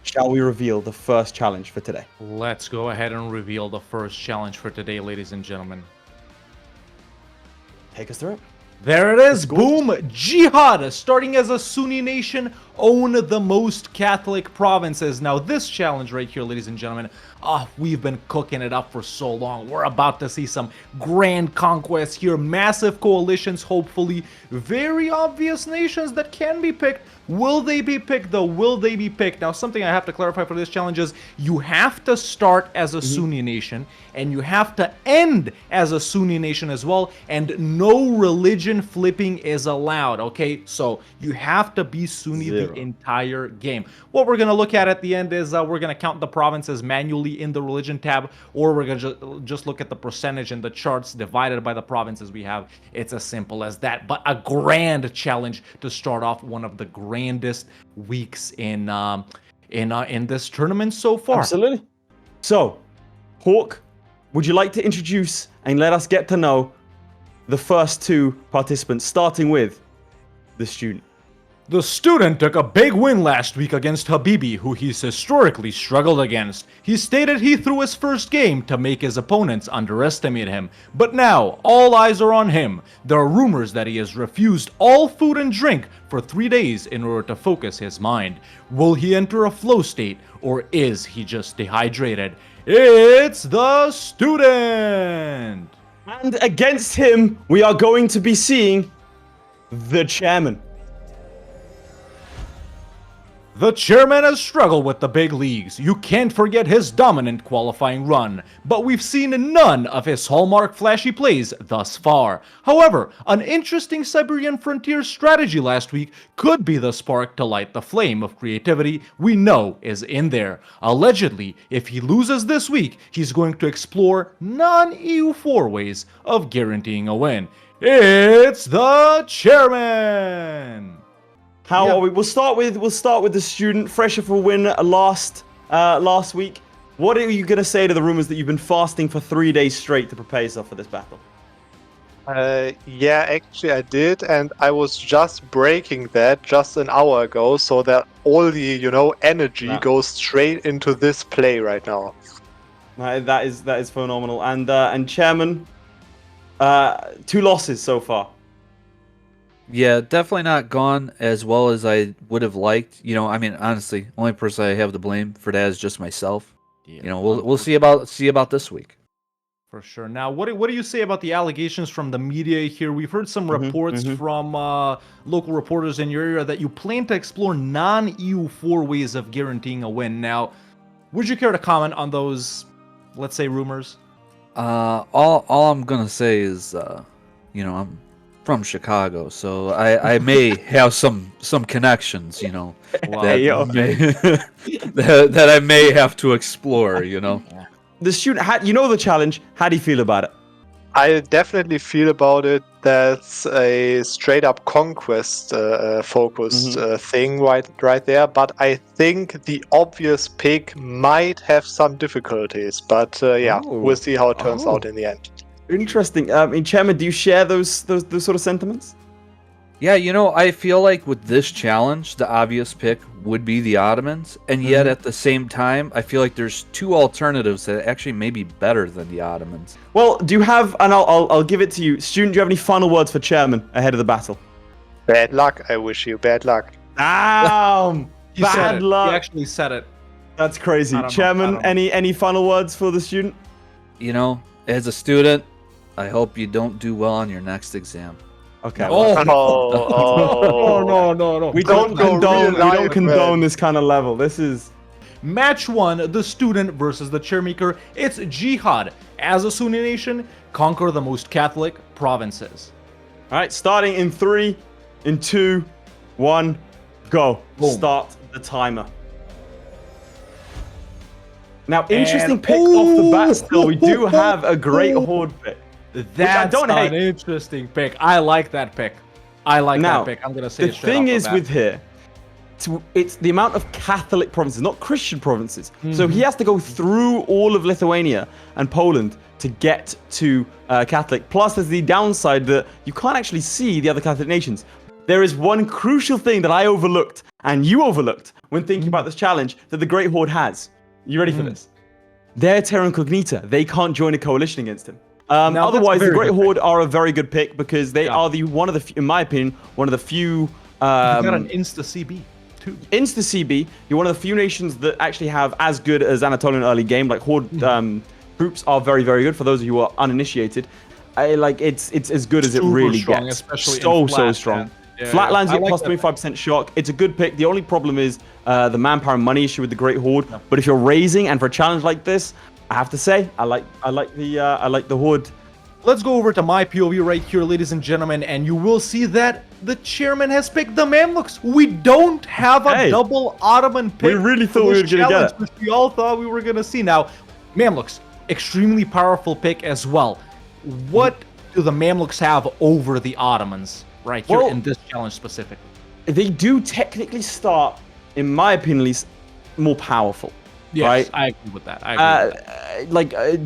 shall we reveal the first challenge for today? Let's go ahead and reveal the first challenge for today, ladies and gentlemen. Take us through it. There it is, boom! Jihad, starting as a Sunni nation, own the most Catholic provinces. Now this challenge right here, ladies and gentlemen, we've been cooking it up for so long. We're about to see some grand conquests here, massive coalitions, hopefully, very obvious nations that can be picked. Will they be picked though? Will they be picked? Now something I have to clarify for this challenge is you have to start as a Sunni nation and you have to end as a Sunni nation as well, and no religion flipping is allowed, okay? So you have to be Sunni the entire game. What we're gonna look at the end is we're gonna count the provinces manually in the religion tab, or we're gonna just look at the percentage in the charts divided by the provinces we have. It's as simple as that, but a grand challenge to start off one of the grandest weeks in this tournament so far. Absolutely. So, Hawk, would you like to introduce and let us get to know the first two participants, starting with the student? The student took a big win last week against Habibi, who he's historically struggled against. He stated he threw his first game to make his opponents underestimate him, but now all eyes are on him. There are rumors that he has refused all food and drink for 3 days in order to focus his mind. Will he enter a flow state, or is he just dehydrated? It's the student! And against him, we are going to be seeing the chairman. The chairman has struggled with the big leagues. You can't forget his dominant qualifying run, but we've seen none of his hallmark flashy plays thus far. However, an interesting Siberian frontier strategy last week could be the spark to light the flame of creativity we know is in there. Allegedly, if he loses this week, he's going to explore non-EU4 ways of guaranteeing a win. It's the chairman! How are we? We'll start with the student, fresh off a win last week. What are you gonna say to the rumors that you've been fasting for 3 days straight to prepare yourself for this battle? Yeah, actually I did, and I was just breaking that just an hour ago, so that all the energy goes straight into this play right now. That is phenomenal. And chairman, 2 losses so far. Yeah, definitely not gone as well as I would have liked. I mean, honestly, only person I have to blame for that is just myself. Yeah, we'll see about this week. For sure. Now, what do you say about the allegations from the media here? We've heard some reports from local reporters in your area that you plan to explore non-EU4 ways of guaranteeing a win. Now, would you care to comment on those, let's say, rumors? All I'm gonna say is, I'm from Chicago, so I may have some connections, Wow. that I may have to explore, The student, the challenge. How do you feel about it? I definitely feel about it that's a straight up conquest focused thing right there, but I think the obvious pick might have some difficulties, but we'll see how it turns out in the end. Interesting. Chairman, do you share those sort of sentiments? Yeah, I feel like with this challenge, the obvious pick would be the Ottomans, and yet at the same time, I feel like there's 2 alternatives that actually may be better than the Ottomans. Well, do you have, and I'll give it to you, student, do you have any final words for chairman ahead of the battle? Bad luck, I wish you bad luck. Damn! Bad luck. He actually said it. That's crazy. Chairman, any final words for the student? As a student, I hope you don't do well on your next exam. Okay. No. We don't condone this kind of level. This is match 1, the student versus the chairmaker. It's Jihad. As a Sunni nation, conquer the most Catholic provinces. All right, starting in 3, in 2, 1, go. Boom. Start the timer. Now, interesting pick off the bat still. We do have a great horde pick. That's an interesting pick. I like that pick. That pick. I'm going to say the thing is with here, it's the amount of Catholic provinces, not Christian provinces. So he has to go through all of Lithuania and Poland to get to Catholic. Plus, there's the downside that you can't actually see the other Catholic nations. There is one crucial thing that I overlooked and you overlooked when thinking about this challenge that the Great Horde has. You ready for this? They're Terra Incognita. They can't join a coalition against him. Otherwise, the Great Horde are a very good pick because they are in my opinion, one of the few. You got an Insta CB too. Insta CB. You're one of the few nations that actually have as good as Anatolian early game. Like Horde groups are very, very good for those of you who are uninitiated. It's as good as it really gets. Especially so strong. Flatlands get plus 25% shock. It's a good pick. The only problem is the manpower and money issue with the Great Horde. But if you're raising and for a challenge like this, I have to say I like the Horde. Let's go over to my POV right here, ladies and gentlemen, and you will see that the chairman has picked the Mamluks. We don't have a double Ottoman pick. We really thought we were going to get it. Which we all thought we were going to see. Now, Mamluks, extremely powerful pick as well. What do the Mamluks have over the Ottomans right here in this challenge specifically? They do technically start, in my opinion at least, more powerful. Yes, right? I agree with that.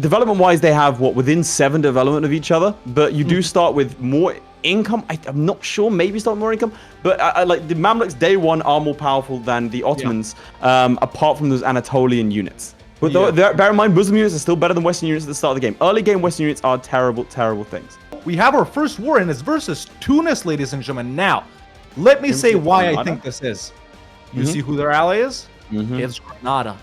Development-wise, they have within 7 development of each other, but you do start with more income. I'm not sure, maybe start with more income, but like the Mamluks day 1 are more powerful than the Ottomans, apart from those Anatolian units. But bear in mind, Muslim units are still better than Western units at the start of the game. Early game Western units are terrible, terrible things. We have our first war, and it's versus Tunis, ladies and gentlemen. Now, let me say why I think this is. You see who their ally is? It's Granada.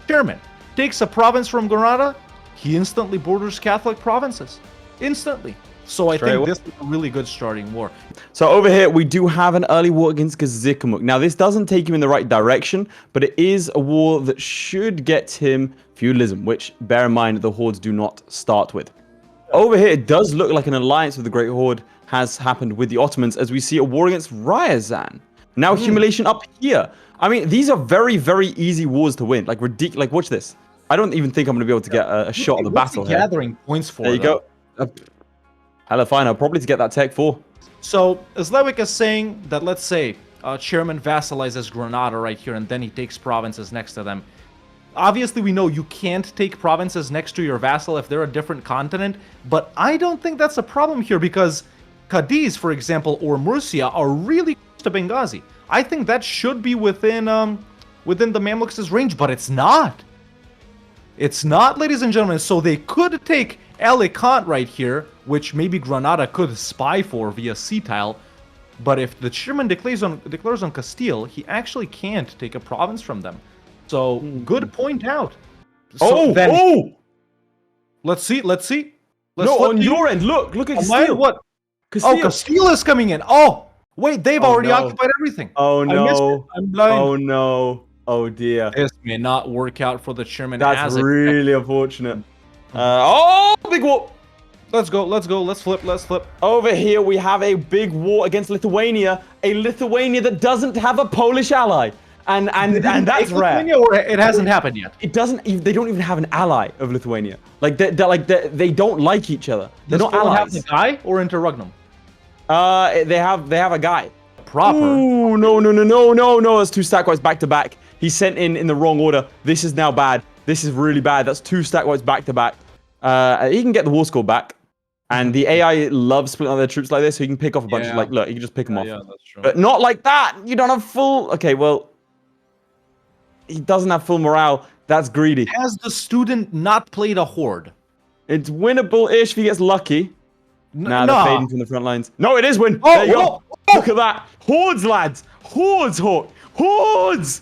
Chairman takes a province from Granada, he instantly borders Catholic provinces. Instantly. So I think this is a really good starting war. So over here, we do have an early war against Zlewikk. Now, this doesn't take him in the right direction, but it is a war that should get him feudalism, which, bear in mind, the Hordes do not start with. Over here, it does look like an alliance with the Great Horde has happened with the Ottomans, as we see a war against Ryazan. Now, accumulation up here. I mean, these are very, very easy wars to win. Like, ridiculous. Like, watch this. I don't even think I'm going to be able to get a shot of the battle here. Gathering points for there you go. Hella fine. Probably to get that tech 4. So, Zlewikk is saying that, let's say, Chairman vassalizes Granada right here, and then he takes provinces next to them. Obviously, we know you can't take provinces next to your vassal if they're a different continent, but I don't think that's a problem here because Cadiz, for example, or Murcia are really close to Benghazi. I think that should be within the Mamluks' range, but it's not. It's not, ladies and gentlemen. So they could take Alicante right here, which maybe Granada could spy for via sea tile. But if the chairman declares on Castile, he actually can't take a province from them. So good point out. So let's see. Let's on your end, look at Castile. What? Castile. Oh, Castile is coming in. Oh. Wait, they've already occupied everything. Oh no! I'm blind. Oh no! Oh dear! This may not work out for the chairman. That's really unfortunate. Big war! Let's go. Let's flip. Over here we have a big war against Lithuania. A Lithuania that doesn't have a Polish ally, and that's rare. Or it hasn't happened yet. It doesn't. They don't even have an ally of Lithuania. Like they don't like each other. They're not allies. Have the guy or Interregnum? They have a guy. Proper. Ooh, no. That's 2 stack wipes back to back. He sent in the wrong order. This is now bad. This is really bad. That's 2 stack wipes back to back. He can get the war score back. And the AI loves splitting out their troops like this, so he can pick off a bunch of, like, look, he can just pick them off. Yeah, that's true. But not like that. You don't have full... Okay, well... He doesn't have full morale. That's greedy. Has the student not played a horde? It's winnable-ish if he gets lucky. They're fading from the front lines. No, it is win. There you go. Look at that. Hordes, lads. Hordes, Hawk. Hordes.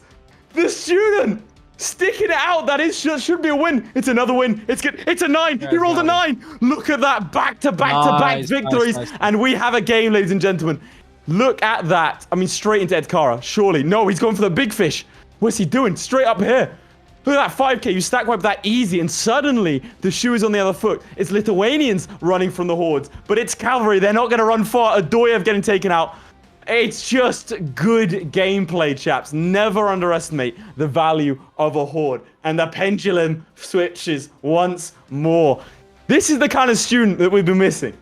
The student sticking it out. That should be a win. It's another win. It's good. It's a 9. He rolled a 9. Look at that. Back-to-back victories. Nice. And we have a game, ladies and gentlemen. Look at that. I mean, straight into Edkara. Surely. No, he's going for the big fish. What's he doing? Straight up here. Look at that 5k, you stack wipe that easy, and suddenly the shoe is on the other foot. It's Lithuanians running from the hordes, but it's cavalry. They're not going to run far. Adoyev getting taken out. It's just good gameplay, chaps. Never underestimate the value of a horde. And the pendulum switches once more. This is the kind of student that we've been missing.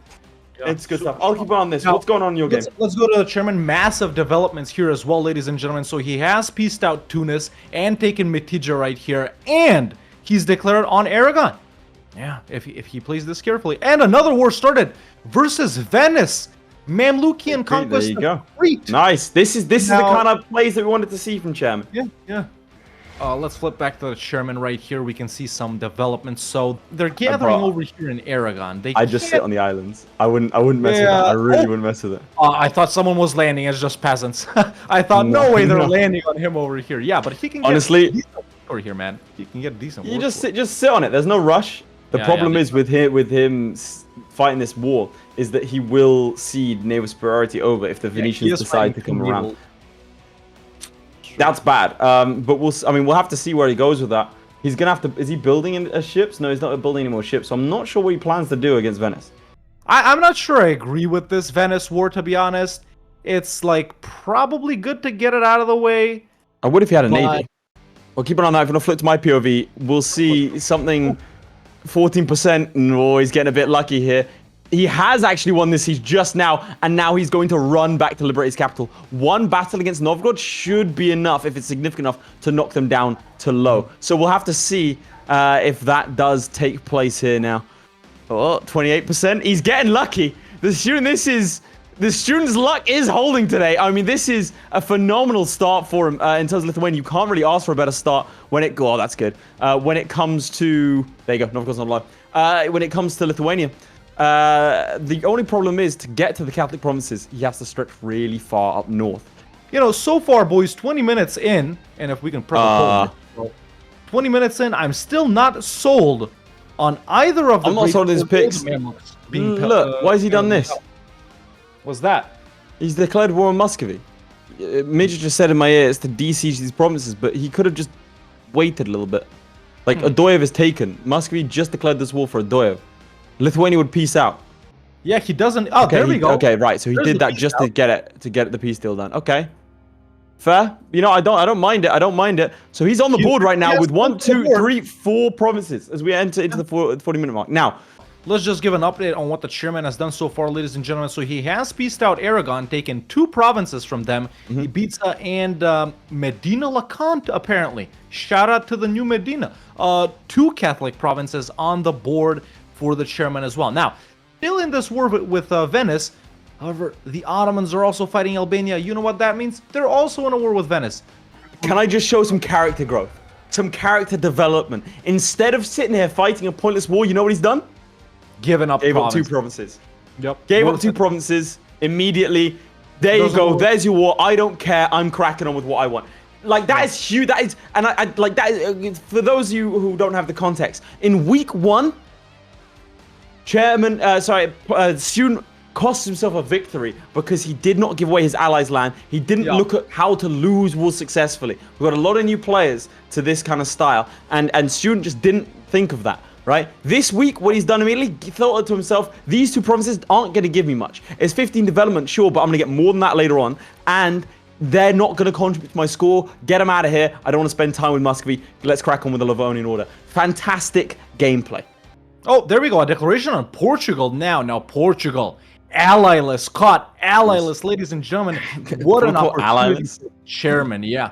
It's good stuff. I'll keep on this. What's going on in your game? Let's go to the chairman. Massive developments here as well, ladies and gentlemen. So he has pieced out Tunis and taken Mitija right here, and he's declared on Aragon. Yeah, if he plays this carefully. And another war started versus Venice. Mamlukian Okay, conquest there you of go. Crete. Nice. This is the Now- kind of plays that we wanted to see from Chairman. Yeah. Let's flip back to the chairman right here. We can see some developments. So they're gathering bro, over here in Aragon. They I just sit can't- on the islands. I wouldn't mess with Yeah. that. I really Oh. wouldn't mess with it. I thought someone was landing as just peasants. I thought, no, No, way they're no. landing on him over here. Yeah, but he can get Honestly- a decent work over here, man. He can get decent You work just for it. sit on it. There's no rush. The Yeah, problem yeah. is with him fighting this war is that he will cede naval superiority over if the Yeah, Venetians he is decide fighting to come two around. naval- That's bad. But we'll have to see where he goes with that. He's gonna have to. Is he building ships? No, he's not building any more ships. So I'm not sure what he plans to do against Venice. I'm not sure I agree with this Venice war, to be honest. It's like probably good to get it out of the way. I would if he had a But- navy. Well, keep an eye on that. If I'm gonna flip to my POV, we'll see something 14%. Oh, he's getting a bit lucky here. He has actually won this siege just now, and now he's going to run back to liberate his capital. One battle against Novgorod should be enough, if it's significant enough, to knock them down to low. So we'll have to see if that does take place here now. Oh, 28%. He's getting lucky. The student's luck is holding today. I mean, this is a phenomenal start for him in terms of Lithuania. You can't really ask for a better start when it... Oh, that's good. When it comes to... There you go. Novgorod's not alive. When it comes to Lithuania, the only problem is to get to the Catholic provinces, he has to stretch really far up north. You know, so far, boys, 20 minutes in, and if we can prep 20 minutes in, I'm still not sold on either of the I'm not sold on his picks. Look, why has he done this? What's that? He's declared war on Muscovy. Midge just said in my ear it's to de-siege these provinces, but he could have just waited a little bit. Like, Adoyev is taken. Muscovy just declared this war for Adoyev. Lithuania would peace out. Yeah, he doesn't. Oh, there we go. Okay, right. So he There's did the that peace just out. to get the peace deal done. Okay, fair. You know, I don't mind it. I don't mind it. So he's on the board right now Yes, with 1, on 2, board. 3, 4 provinces as we enter into the 40-minute mark. Now, Let's just give an update on what the chairman has done so far, ladies and gentlemen. So he has pieced out Aragon, taken 2 provinces from them, Ibiza and Medina Lacante, apparently. Shout out to the new Medina. 2 Catholic provinces on the board for the chairman as well. Now, still in this war with Venice. However, the Ottomans are also fighting Albania. You know what that means? They're also in a war with Venice. can I just show some character growth, some character development? Instead of sitting here fighting a pointless war, you know what he's done? Giving up Gave up 2 provinces. provinces. Yep. Gave up 2 provinces immediately. There you Doesn't go. work. There's your war. I don't care. I'm cracking on with what I want. Like, that is huge. That is, and I like that. For those of you who don't have the context, in week 1, student cost himself a victory because he did not give away his allies' land. He didn't look at how to lose wars successfully. We've got a lot of new players to this kind of style, and student just didn't think of that. Right? This week, what he's done immediately, he thought to himself, these 2 provinces aren't going to give me much. It's 15 development, sure, but I'm going to get more than that later on. And they're not going to contribute to my score. Get them out of here. I don't want to spend time with Muscovy. Let's crack on with the Livonian order. Fantastic gameplay. Oh, there we go. A declaration on Portugal now. Now, Portugal. Allyless. Caught allyless, ladies and gentlemen. What an Call opportunity. allyless? for the Chairman. Yeah.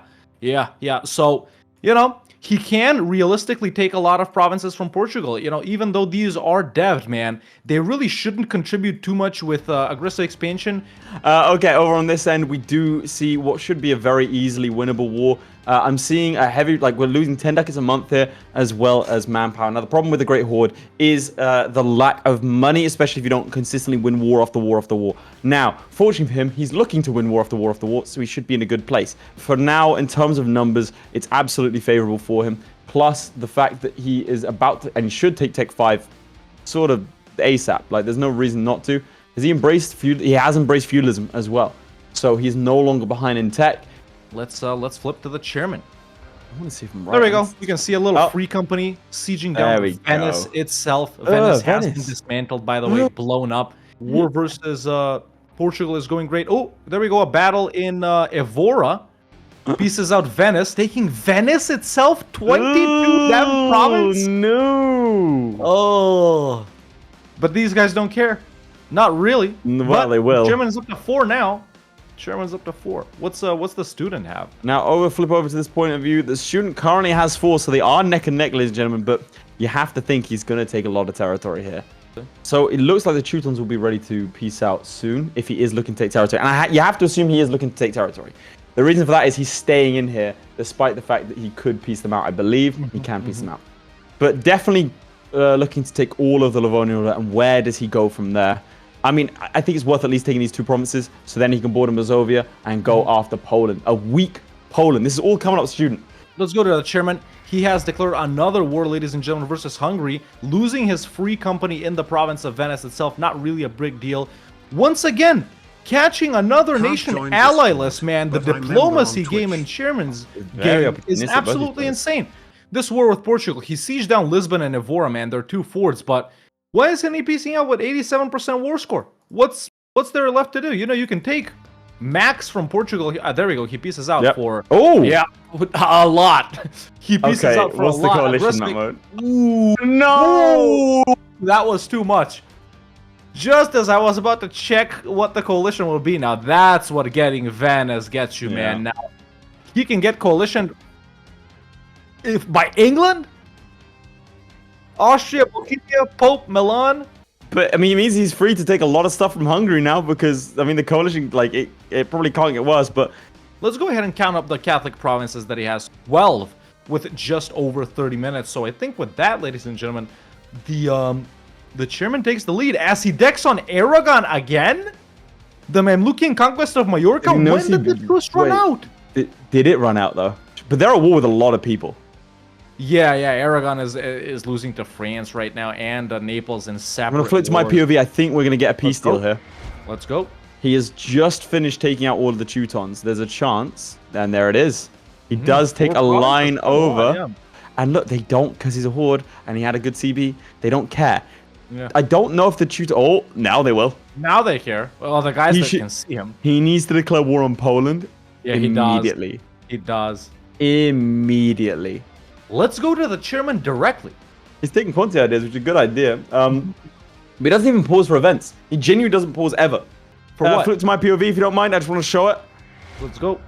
So, you know, he can realistically take a lot of provinces from Portugal. You know, even though these are devved, man, they really shouldn't contribute too much with aggressive expansion. Okay, over on this end, we do see what should be a very easily winnable war. I'm seeing a heavy, like, we're losing 10 ducats a month here, as well as manpower. Now, the problem with the Great Horde is the lack of money, especially if you don't consistently win war after war after war. Now, fortunately for him, he's looking to win war after war after war, so he should be in a good place. For now, in terms of numbers, it's absolutely favorable for him. Plus, the fact that he is about to, and he should take Tech 5 sort of ASAP. Like, there's no reason not to. Has he embraced feudalism? He has embraced feudalism as well. So he's no longer behind in tech. Let's flip to the Chairman. I want to see if I'm right. There we go. You can see a little Oh. free company sieging There down we Venice go. itself. Venice has been Venice. dismantled, by the way, blown up. War versus Portugal is going great. Oh, there we go. A battle in Evora. Pieces out Venice, taking Venice itself, 22 damn province. No. Oh, but these guys don't care. Not really. Well, But they will. Germany's up to 4 now. Germany's up to 4. What's the student have? Now, flip over to this point of view. The student currently has 4, so they are neck and neck, ladies and gentlemen. But you have to think he's going to take a lot of territory here. So it looks like the Teutons will be ready to peace out soon if he is looking to take territory. And you have to assume he is looking to take territory. The reason for that is he's staying in here, despite the fact that he could peace them out. I believe he can peace them out. But definitely looking to take all of the Livonia, and where does he go from there? I mean, I think it's worth at least taking these 2 provinces, so then he can board Mazovia and go after Poland. A weak Poland. This is all coming up, student. Let's go to the chairman. He has declared another war, ladies and gentlemen, versus Hungary, losing his free company in the province of Venice itself. Not really a big deal. Once again, catching another nation allyless, man. The diplomacy game in chairman's game is absolutely insane. This war with Portugal, he sieged down Lisbon and Evora, man. They're 2 forts, but why isn't he piecing out with 87% war score? What's there left to do? You know, you can take Max from Portugal. There we go. He pieces out for a lot. He pieces out for a lot. What's the coalition that mode? Ooh, no! That was too much. Just as I was about to check what the coalition will be, now that's what getting Venice gets you, man. Now he can get coalition by England, Austria, Bohemia, Pope, Milan. But I mean, it means he's free to take a lot of stuff from Hungary now, because I mean the coalition, like it probably can't get worse. But let's go ahead and count up the Catholic provinces that he has. 12 with just over 30 minutes. So I think with that, ladies and gentlemen, the chairman takes the lead as he decks on Aragon again. The Mamlukian conquest of Majorca. When did the truce run out? Did it run out though? But they're at war with a lot of people. Yeah, Aragon is losing to France right now, and Naples in separate. I'm gonna flip to my POV. I think we're gonna get a peace deal here. Let's go. He has just finished taking out all of the Teutons. There's a chance, and there it is. He does take a line over, and look, they don't, because he's a horde, and he had a good CB. They don't care. Yeah. I don't know if the Teutons. Oh, now they will. Now they care. Well, the guys that can see him. He needs to declare war on Poland. Yeah, immediately. He does. Immediately. Let's go to the chairman directly. He's taking quantity ideas, which is a good idea. But he doesn't even pause for events. He genuinely doesn't pause ever. For what? Flip to my POV if you don't mind. I just want to show it. Let's go.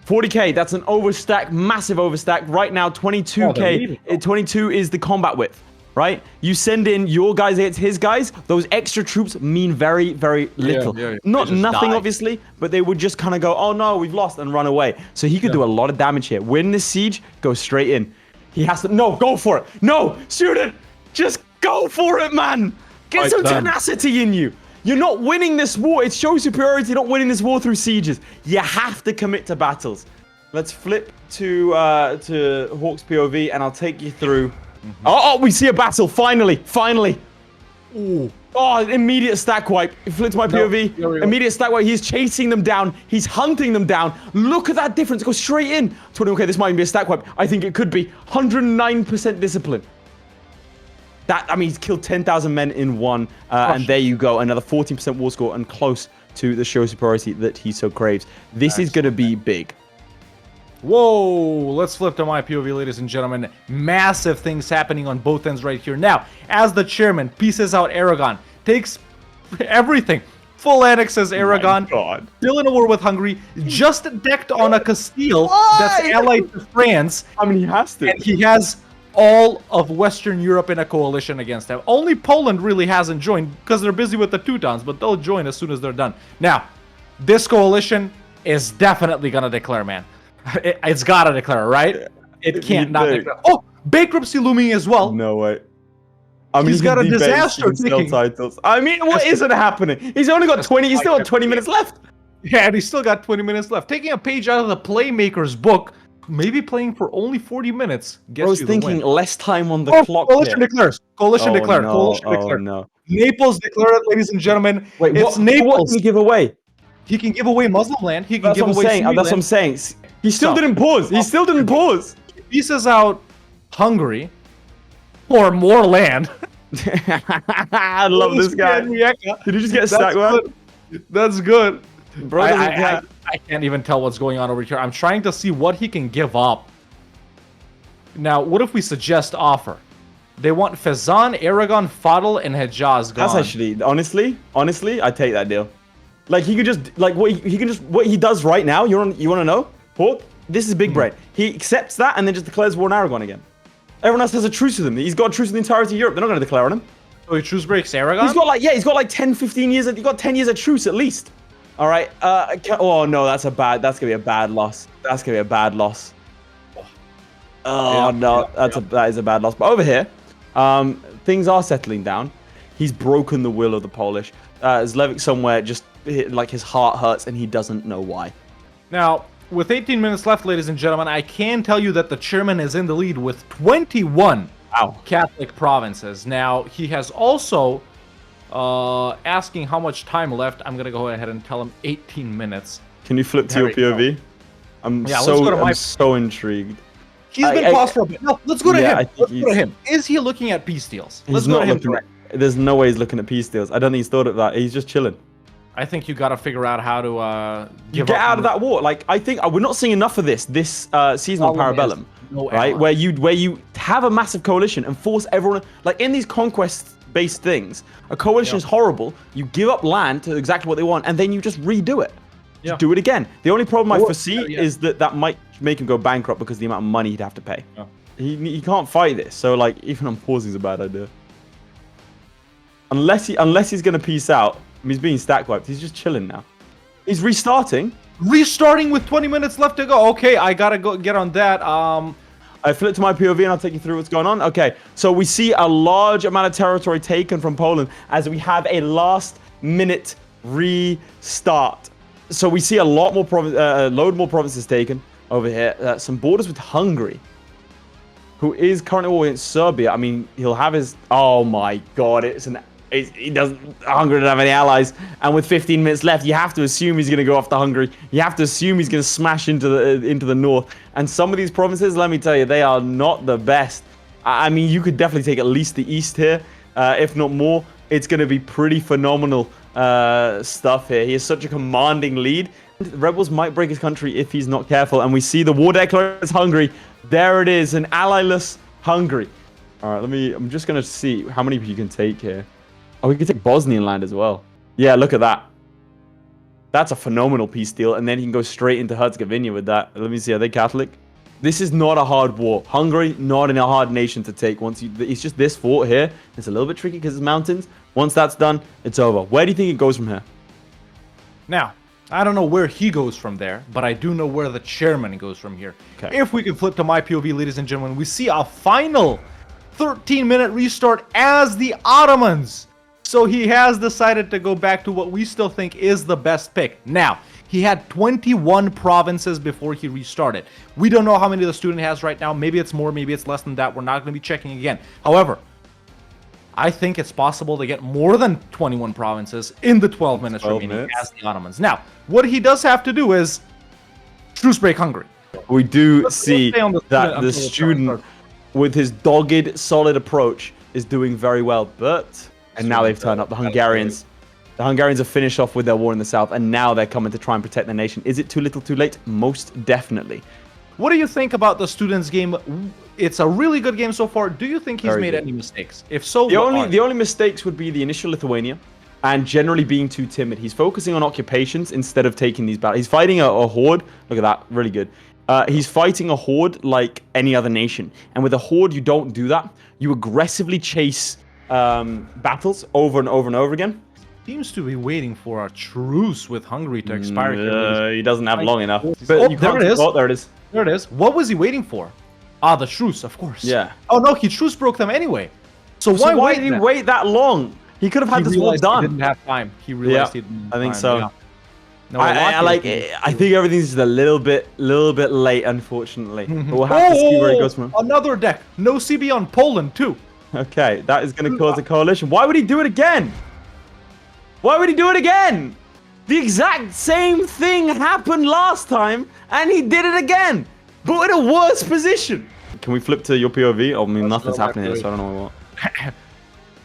40k, that's an overstack, massive overstack. Right now, 22k. 22 is the combat width, right? You send in your guys against his guys. Those extra troops mean very, very little. Not nothing, obviously, but they would just kind of go, oh no, we've lost, and run away. So he could do a lot of damage here. Win this siege, go straight in. He has to, no, go for it. No, student, just go for it, man. Get some tenacity in you. You're not winning this war. It shows superiority, not winning this war through sieges. You have to commit to battles. Let's flip to Hawk's POV, and I'll take you through. Oh, we see a battle, finally. Ooh. Oh, immediate stack wipe. Flip to my POV. Immediate stack wipe. He's chasing them down. He's hunting them down. Look at that difference. Go straight in. 20, okay, this might even be a stack wipe. I think it could be. 109% discipline. I mean, he's killed 10,000 men in one. And there you go. Another 14% war score and close to the show superiority that he so craves. This is going to be big. Whoa, let's flip to my POV, ladies and gentlemen. Massive things happening on both ends right here. Now, as the chairman pieces out Aragon, takes everything, full annexes Aragon, still in a war with Hungary, just decked on a Castile that's allied to France. I mean, he has to. And he has all of Western Europe in a coalition against him. Only Poland really hasn't joined because they're busy with the Teutons, but they'll join as soon as they're done. Now, this coalition is definitely going to declare, man. It's got to declare, right? It can't not declare. Oh, bankruptcy looming as well. No way. I mean, he's got a disaster titles. I mean, what isn't happening? He's only got 20. He's still got 20 minutes left. Yeah, and he's still got 20 minutes left. Taking a page out of the Playmaker's book, maybe playing for only 40 minutes. I was thinking less time on the clock. Coalition declares. Coalition declared. Coalition declared. No. Naples declared it, ladies and gentlemen. Wait, it's Naples. What can he give away? He can give away Muslim land. He can give away Sunni land. That's what I'm saying. He still didn't pause. He still didn't pause. He pieces out Hungary or more land. I love this guy. Did you just get a stack one? That's good. Bro, I can't even tell what's going on over here. I'm trying to see what he can give up. Now, what if we suggest offer? They want Fezzan, Aragon, Fadl, and Hejaz gone. That's actually, honestly, I take that deal. Like he could just, like what he does right now. You want to know? Hawk, this is big brain. He accepts that and then just declares war on Aragon again. Everyone else has a truce with him. He's got a truce with the entirety of Europe. They're not going to declare on him. So he truce breaks Aragon? He's got like 10, 15 years. He's got 10 years of truce at least. All right. Oh no, that's gonna be a bad loss. That's gonna be a bad loss. Oh no, that is a bad loss. But over here, things are settling down. He's broken the will of the Polish. Zlewikk somewhere just like his heart hurts and he doesn't know why. Now, with 18 minutes left, ladies and gentlemen, I can tell you that the chairman is in the lead with 21 Catholic provinces. Now, he has also asking how much time left. I'm gonna go ahead and tell him 18 minutes. Can you flip to your POV? I'm so intrigued. He's been paused for a bit. No, let's go to him. Let's go to him. Is he looking at peace deals? Let's go to him direct. There's no way he's looking at peace deals. I don't think he's thought of that. He's just chilling. I think you got to figure out how to get out of that war. Like, I think we're not seeing enough of this season on Para Bellum, right? Where you have a massive coalition and force everyone. Like in these conquest-based things, a coalition is horrible. You give up land to exactly what they want, and then you just redo it. Just do it again. The only problem I foresee is that might make him go bankrupt because of the amount of money he'd have to pay. He can't fight this. So like, even on pausing is a bad idea. Unless he's gonna peace out. He's being stack wiped. He's just chilling now. He's restarting. Restarting with 20 minutes left to go. Okay, I gotta go get on that. I flip to my POV and I'll take you through what's going on. Okay, so we see a large amount of territory taken from Poland as we have a last-minute restart. So we see a lot more load more provinces taken over here. Some borders with Hungary, who is currently war against Serbia. I mean, he'll have his. Oh my God! He doesn't. Hungary doesn't have any allies, and with 15 minutes left, you have to assume he's going to go after Hungary. You have to assume he's going to smash into the north. And some of these provinces, let me tell you, they are not the best. I mean, you could definitely take at least the east here, if not more. It's going to be pretty phenomenal stuff here. He has such a commanding lead. The rebels might break his country if he's not careful. And we see the war declaration is Hungary. There it is, an allyless Hungary. All right, I'm just going to see how many you can take here. Oh, we can take Bosnian land as well. Yeah, look at that. That's a phenomenal peace deal. And then he can go straight into Herzegovina with that. Let me see, are they Catholic? This is not a hard war. Hungary, not in a hard nation to take. It's just this fort here. It's a little bit tricky because it's mountains. Once that's done, it's over. Where do you think it goes from here? Now, I don't know where he goes from there, but I do know where the chairman goes from here. Okay. If we can flip to my POV, ladies and gentlemen, we see a final 13-minute restart as the Ottomans. So he has decided to go back to what we still think is the best pick. Now, he had 21 provinces before he restarted. We don't know how many the student has right now. Maybe it's more, maybe it's less than that. We're not going to be checking again. However, I think it's possible to get more than 21 provinces in the 12 minutes remaining as the Ottomans. Now, what he does have to do is truce break Hungary. We do see that the student, with his dogged, solid approach, is doing very well. And now they've turned up. The Hungarians have finished off with their war in the south, and now they're coming to try and protect their nation. Is it too little too late? Most definitely. What do you think about the students' game? It's a really good game so far. Do you think he's made any mistakes? If so, the only mistakes would be the initial Lithuania and generally being too timid. He's focusing on occupations instead of taking these battles. He's fighting a horde. Look at that. Really good. He's fighting a horde like any other nation. And with a horde, you don't do that. You aggressively chase battles over and over and over again. Seems to be waiting for a truce with Hungary to expire. He doesn't have long enough. But there it is. Oh, there it is. There it is. What was he waiting for? Ah, the truce, of course. Yeah. Oh no, he truce broke them anyway. So why did he wait that long? He could have had this war done. He didn't have time. He realized he didn't have time. I think so. Yeah. No, I think everything's just a little bit late, unfortunately. But we'll have to see where he goes from. Another deck. No CB on Poland too. Okay, that is going to cause a coalition. Why would he do it again? Why would he do it again? The exact same thing happened last time, and he did it again, but in a worse position. Can we flip to your POV? I mean, nothing's happening here, so I don't know what.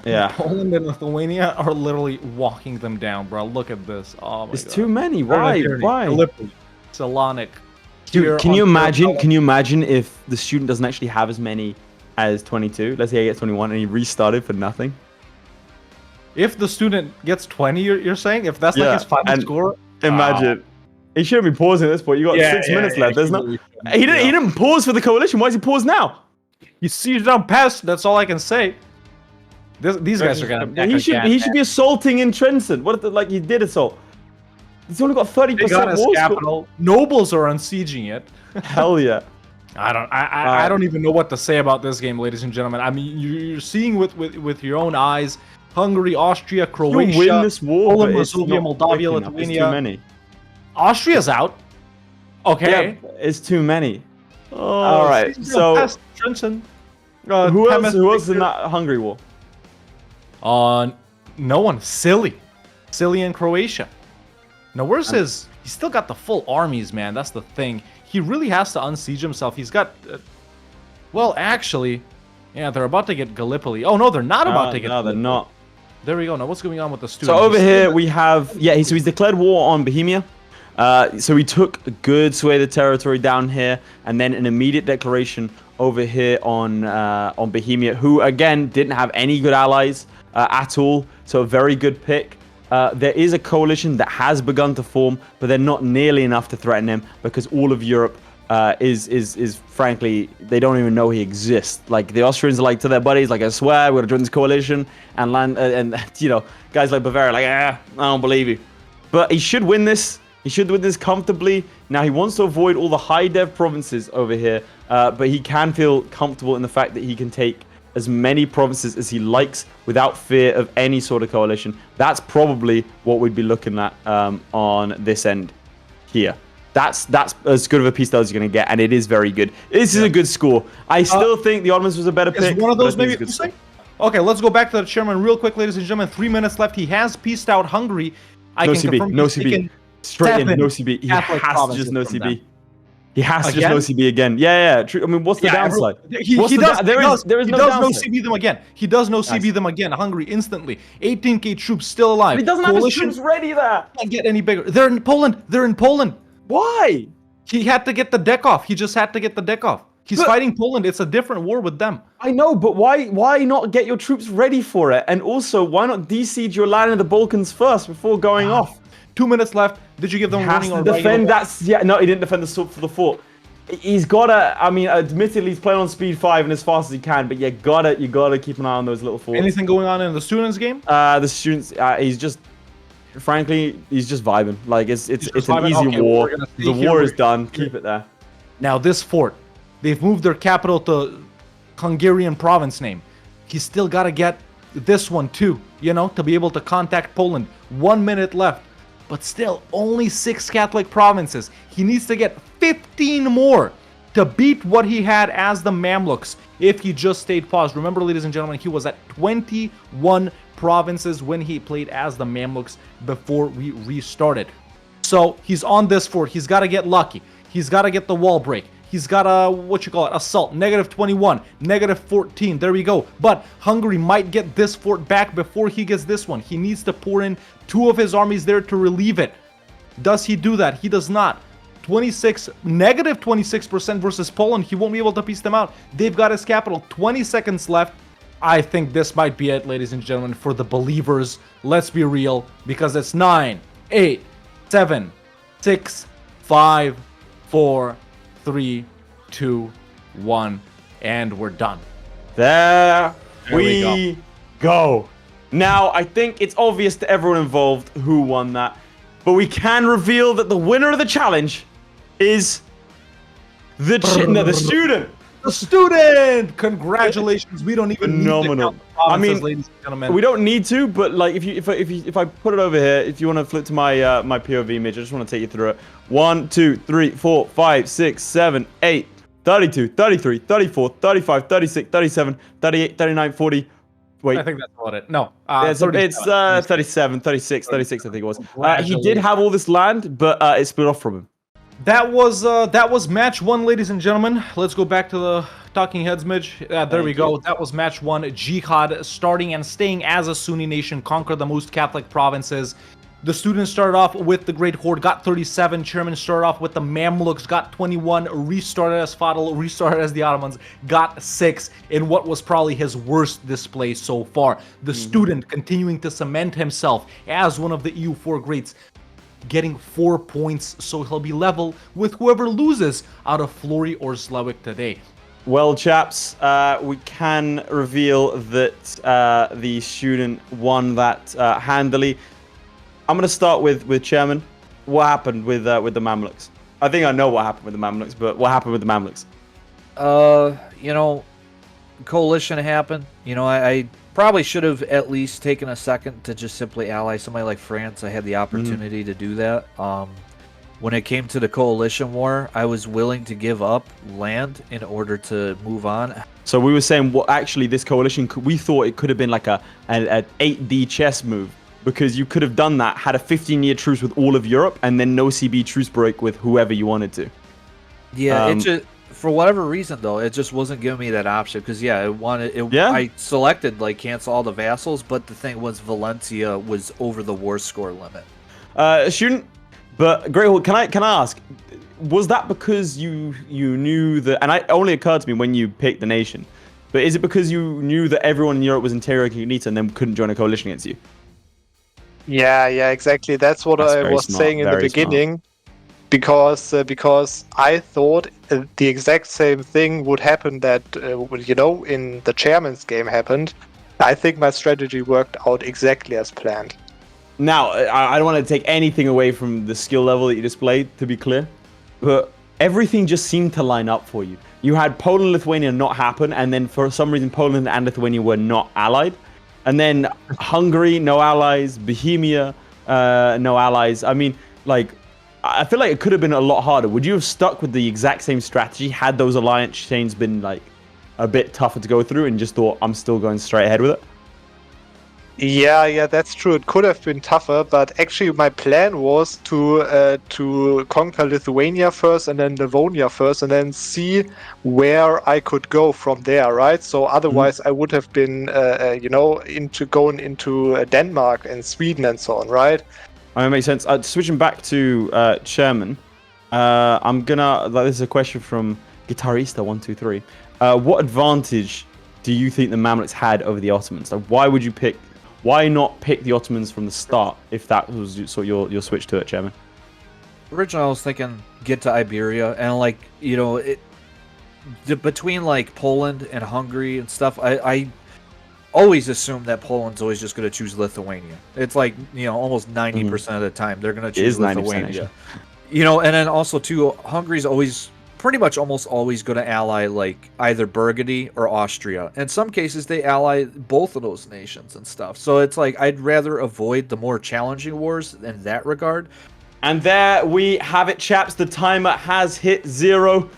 Yeah. Poland and Lithuania are literally walking them down, bro. Look at this. Oh my God. It's too many. Why? Salonic. Dude, can you imagine? Can you imagine if the student doesn't actually have as many as 22? Let's say he gets 21 and he restarted for nothing. If the student gets 20, you're saying? If that's like his final score? Imagine. He shouldn't be pausing at this point. You got 6 minutes left, isn't it? He didn't pause for the coalition. Why is he pause now? He seized down past. That's all I can say. These guys are gonna. Yeah, he should be assaulting in Trenton. What if like he did assault? He's only got 30% They got his war score. capital. Nobles are unsieging it. Hell yeah. I don't even know what to say about this game, ladies and gentlemen. I mean, you're seeing with your own eyes. Hungary, Austria, Croatia, You'll win this war, Poland, but it's Moldavia, not Moldavia, quick enough. It's Lithuania. too many. Austria's out. Okay. Yeah, it's too many. Oh, All right. So Trenton. who else in that Hungary war? No one. Silly in Croatia. Now, where's his? He's still got the full armies, man. That's the thing. He really has to unsiege himself. He's got. Well, actually, yeah, they're about to get Gallipoli. Oh no, they're not about to get. No, they're not. There we go. Now, what's going on with the student? So over here we have so he's declared war on Bohemia. So he took a good swathe of territory down here, and then an immediate declaration over here on Bohemia, who again didn't have any good allies at all. So a very good pick. There is a coalition that has begun to form, but they're not nearly enough to threaten him because all of Europe is frankly, they don't even know he exists. Like the Austrians are like to their buddies, like I swear we're gonna join this coalition, and guys like Bavaria like I don't believe you. But he should win this. He should win this comfortably. Now he wants to avoid all the high dev provinces over here, but he can feel comfortable in the fact that he can take as many provinces as he likes without fear of any sort of coalition. That's probably what we'd be looking at on this end here. That's as good of a piece as you're going to get, and it is very good. This is a good score. I still think the Ottomans was a better pick. Is one of those maybe? Okay, let's go back to the chairman real quick, ladies and gentlemen. 3 minutes left. He has pieced out Hungary. No CB. Straight in, no CB. He has to just no CB. He has to just no CB again. Yeah. True. I mean, what's the downside? There is no downside. CB them again. He does no CB them again. Hungary instantly. 18k troops still alive. But he doesn't have his troops ready there. Can't get any bigger. They're in Poland. Why? He had to get the deck off. He just had to get the deck off. He's fighting Poland. It's a different war with them. I know, but why not get your troops ready for it? And also, why not de-siege your land in the Balkans first before going off? 2 minutes left. Did you give them warning or defend? No, he didn't defend the for the fort. He's gotta. I mean, admittedly, he's playing on speed 5 and as fast as he can, but you gotta keep an eye on those little forts. Anything going on in the students' game? The students, he's just, frankly, he's just vibing. Like it's an easy war. The war is done. Keep it there. Now this fort, they've moved their capital to Hungarian province name. He's still gotta get this one too, to be able to contact Poland. 1 minute left. But still, only 6 Catholic provinces. He needs to get 15 more to beat what he had as the Mamluks if he just stayed paused. Remember, ladies and gentlemen, he was at 21 provinces when he played as the Mamluks before we restarted. So he's on this fort. He's got to get lucky. He's got to get the wall break. He's got a, assault, -21, -14, there we go. But Hungary might get this fort back before he gets this one. He needs to pour in 2 of his armies there to relieve it. Does he do that? He does not. -26% versus Poland. He won't be able to piece them out. They've got his capital. 20 seconds left. I think this might be it, ladies and gentlemen, for the believers. Let's be real, because it's 9, 8, 7, 6, 5, 4, 3, 2, 1, and we're done. There we go. Now, I think it's obvious to everyone involved who won that, but we can reveal that the winner of the challenge is the student. The student! Congratulations. We don't even need to count the provinces, ladies and gentlemen. We don't need to, but like if I put it over here, if you want to flip to my my POV image, I just want to take you through it. 1, 2, 3, 4, 5, 6, 7, 8, 32, 33, 34, 35, 36, 37, 38, 39, 40. Wait. I think that's about it. No. It's 37, 36, I think it was. He did have all this land, but it split off from him. That was match 1, ladies and gentlemen. Let's go back to the talking heads, Midge. There we go. That was match 1. Jihad starting and staying as a Sunni nation, conquer the most Catholic provinces. The students started off with the Great Horde, got 37. Chairman started off with the Mamluks, got 21. Restarted as Fadl, restarted as the Ottomans, got 6 in what was probably his worst display so far. The student continuing to cement himself as one of the EU4 greats, getting 4 points, so he'll be level with whoever loses out of Florry or Zlewikk today. Well, chaps, we can reveal that the student won that handily. I'm going to start with Chairman. What happened with the Mamluks? I think I know what happened with the Mamluks, but what happened with the Mamluks? You know, coalition happened. You know, I probably should have at least taken a second to just simply ally somebody like France. I had the opportunity to do that. When it came to the coalition war, I was willing to give up land in order to move on. So we were saying, what actually this coalition, we thought it could have been like an 8D chess move, because you could have done that, had a 15-year truce with all of Europe, and then no CB truce break with whoever you wanted to. Yeah, it just, for whatever reason though, it just wasn't giving me that option, because I selected like cancel all the vassals, but the thing was Valencia was over the war score limit. Student, but Great Hall, can I ask, was that because you knew that, and it only occurred to me when you picked the nation, but is it because you knew that everyone in Europe was in terra incognita and then couldn't join a coalition against you? Yeah, exactly. That's what I was saying in the beginning. Because I thought the exact same thing would happen that, in the chairman's game happened. I think my strategy worked out exactly as planned. Now, I don't want to take anything away from the skill level that you displayed, to be clear, but everything just seemed to line up for you. You had Poland and Lithuania not happen, and then for some reason Poland and Lithuania were not allied. And then Hungary, no allies. Bohemia, no allies. I mean, like, I feel like it could have been a lot harder. Would you have stuck with the exact same strategy had those alliance chains been like a bit tougher to go through and just thought, I'm still going straight ahead with it? Yeah, that's true. It could have been tougher, but actually my plan was to conquer Lithuania first and then Livonia first and then see where I could go from there, right? So otherwise I would have been, going into Denmark and Sweden and so on, right? That makes sense. Switching back to Chairman, this is a question from Guitarista123. What advantage do you think the Mamluks had over the Ottomans? Like, why not pick the Ottomans from the start if that was sort of your switch to it, Chairman? Originally, I was thinking get to Iberia, and between like Poland and Hungary and stuff, I always assume that Poland's always just going to choose Lithuania. It's like, almost 90% of the time they're going to choose Lithuania. And then also too, Hungary's almost always going to ally like either Burgundy or Austria. In some cases, they ally both of those nations and stuff. So it's like I'd rather avoid the more challenging wars in that regard. And there we have it, chaps. The timer has hit 0.